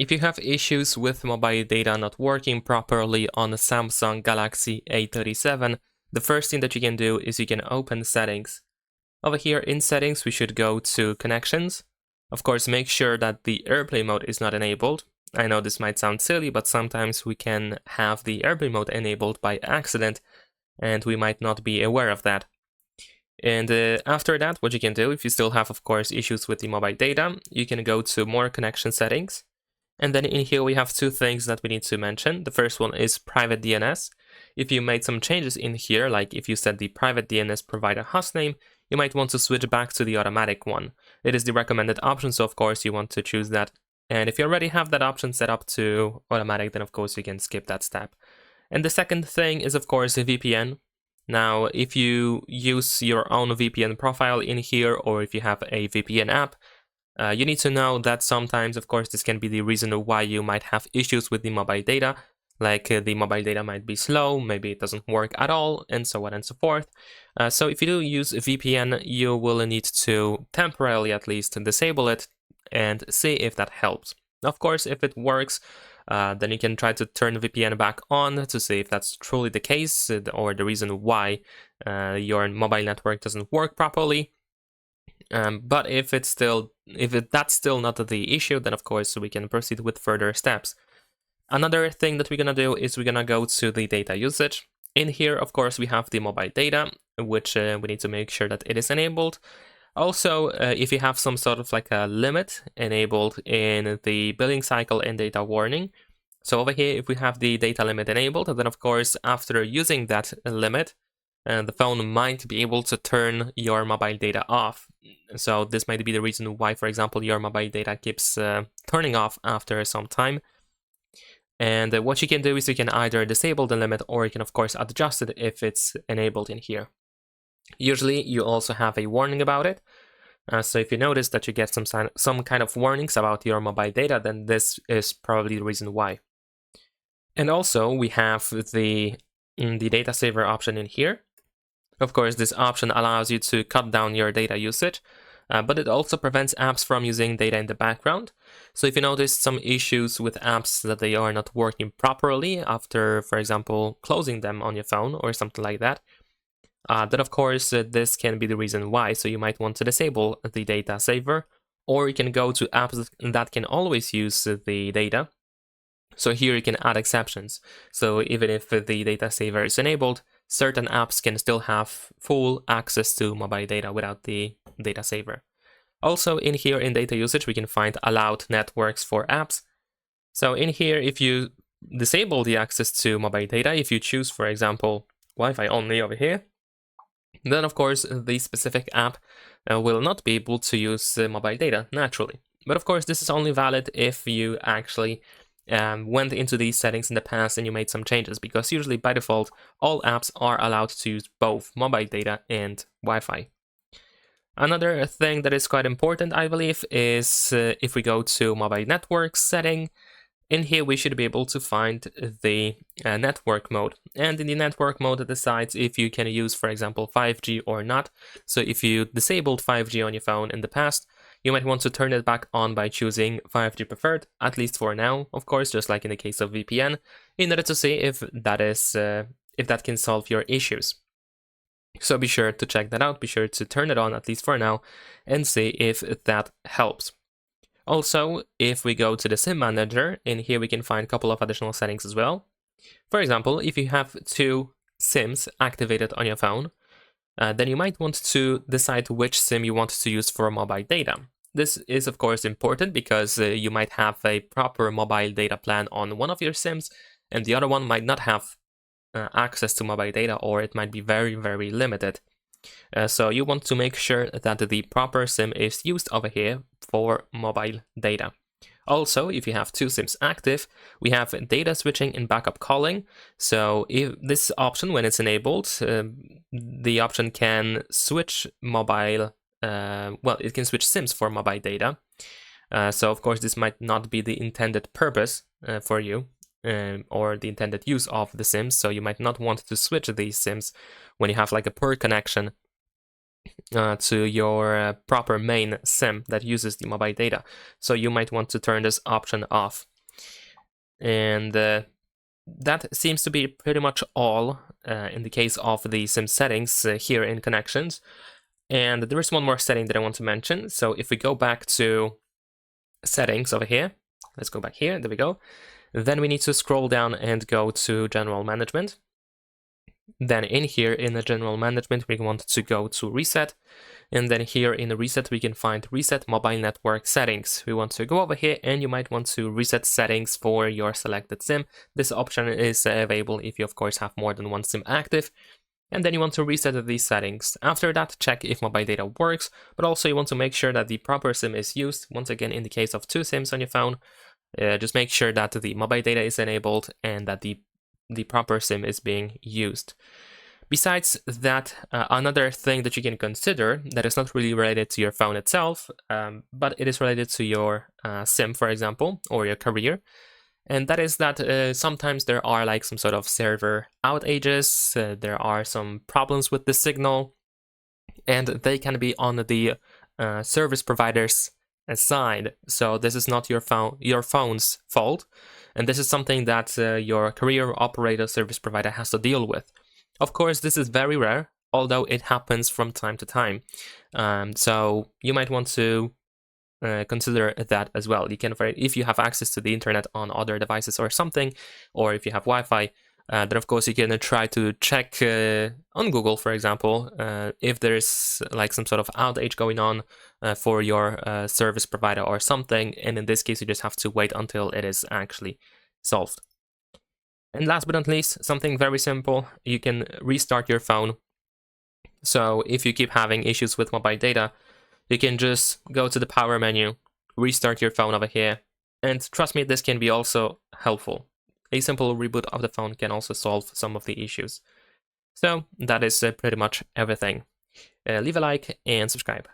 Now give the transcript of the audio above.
If you have issues with mobile data not working properly on the Samsung Galaxy A37, the first thing that you can do is you can open settings. Over here in settings, we should go to connections. Of course, make sure that the airplane mode is not enabled. I know this might sound silly, but sometimes we can have the airplane mode enabled by accident, and we might not be aware of that. And after that, what you can do, if you still have, of course, issues with the mobile data, you can go to more connection settings. And then in here, we have two things that we need to mention. The first one is private DNS. If you made some changes in here, like if you set the private DNS provider hostname, you might want to switch back to the automatic one. It is the recommended option, so of course you want to choose that. And if you already have that option set up to automatic, then of course you can skip that step. And the second thing is, of course, a VPN. Now, if you use your own VPN profile in here, or if you have a VPN app, you need to know that sometimes, of course, this can be the reason why you might have issues with the mobile data. Like the mobile data might be slow, maybe it doesn't work at all, and so on and so forth. So if you do use a VPN, you will need to temporarily at least disable it and see if that helps. Of course, if it works, then you can try to turn the VPN back on to see if that's truly the case or the reason why your mobile network doesn't work properly. But if that's still not the issue, then of course we can proceed with further steps. Another thing that we're gonna do is we're gonna go to the data usage. In here, of course, we have the mobile data, which we need to make sure that it is enabled. Also, if you have some sort of like a limit enabled in the billing cycle and data warning. So over here, if we have the data limit enabled, then of course, after using that limit, the phone might be able to turn your mobile data off. So this might be the reason why, for example, your mobile data keeps turning off after some time. And what you can do is you can either disable the limit, or you can of course adjust it if it's enabled in here. Usually you also have a warning about it. So if you notice that you get some kind of warnings about your mobile data, then this is probably the reason why. And also we have the data saver option in here. Of course, this option allows you to cut down your data usage, but it also prevents apps from using data in the background. So if you notice some issues with apps that they are not working properly after, for example, closing them on your phone or something like that, then of course this can be the reason why. So you might want to disable the data saver, or you can go to apps that can always use the data. So here you can add exceptions. So even if the data saver is enabled, certain apps can still have full access to mobile data without the data saver. Also in here in data usage, we can find allowed networks for apps. So in here, if you disable the access to mobile data, if you choose, for example, Wi-Fi only over here, then of course the specific app will not be able to use mobile data naturally. But of course, this is only valid if you actually went into these settings in the past and you made some changes, because usually by default all apps are allowed to use both mobile data and Wi-Fi. Another thing that is quite important, I believe, is if we go to mobile network setting, in here we should be able to find the network mode. And in the network mode, it decides if you can use, for example, 5G or not. So if you disabled 5G on your phone in the past, you might want to turn it back on by choosing 5G preferred, at least for now, of course, just like in the case of VPN, in order to see if that can solve your issues. So be sure to check that out, be sure to turn it on, at least for now, and see if that helps. Also, if we go to the SIM manager, in here we can find a couple of additional settings as well. For example, if you have two SIMs activated on your phone, then you might want to decide which SIM you want to use for mobile data. This is of course important because you might have a proper mobile data plan on one of your SIMs, and the other one might not have access to mobile data, or it might be very, very limited. So you want to make sure that the proper SIM is used over here for mobile data. Also, if you have two SIMs active, we have data switching and backup calling. So if this option, when it's enabled, the option can switch mobile, it can switch SIMs for mobile data. So of course, this might not be the intended purpose for you. Or the intended use of the SIMs, so you might not want to switch these SIMs when you have like a poor connection to your proper main SIM that uses the mobile data. So you might want to turn this option off. And that seems to be pretty much all in the case of the SIM settings here in connections. And there is one more setting that I want to mention. So if we go back to settings over here, let's go back here, there we go. Then we need to scroll down and go to general management. Then in here in the general management, we want to go to reset. And then here in the reset, we can find reset mobile network settings. We want to go over here and you might want to reset settings for your selected SIM. This option is available if you of course have more than one SIM active. And then you want to reset these settings. After that, check if mobile data works, but also you want to make sure that the proper SIM is used. Once again, in the case of 2 SIMs on your phone, just make sure that the mobile data is enabled and that the proper SIM is being used. Besides that, another thing that you can consider that is not really related to your phone itself, but it is related to your SIM, for example, or your career. And that is that sometimes there are like some sort of server outages, there are some problems with the signal, and they can be on the service provider's side. So this is not your phone's fault, and this is something that your career operator service provider has to deal with. Of course, this is very rare, although it happens from time to time. So you might want to consider that as well. You can, if you have access to the internet on other devices or something, or if you have Wi-Fi, then of course you can try to check on Google, for example, if there's like some sort of outage going on for your service provider or something. And in this case, you just have to wait until it is actually solved. And last but not least, something very simple, you can restart your phone. So if you keep having issues with mobile data, you can just go to the power menu, restart your phone over here, and trust me, this can be also helpful. A simple reboot of the phone can also solve some of the issues. So that is pretty much everything. Leave a like and subscribe.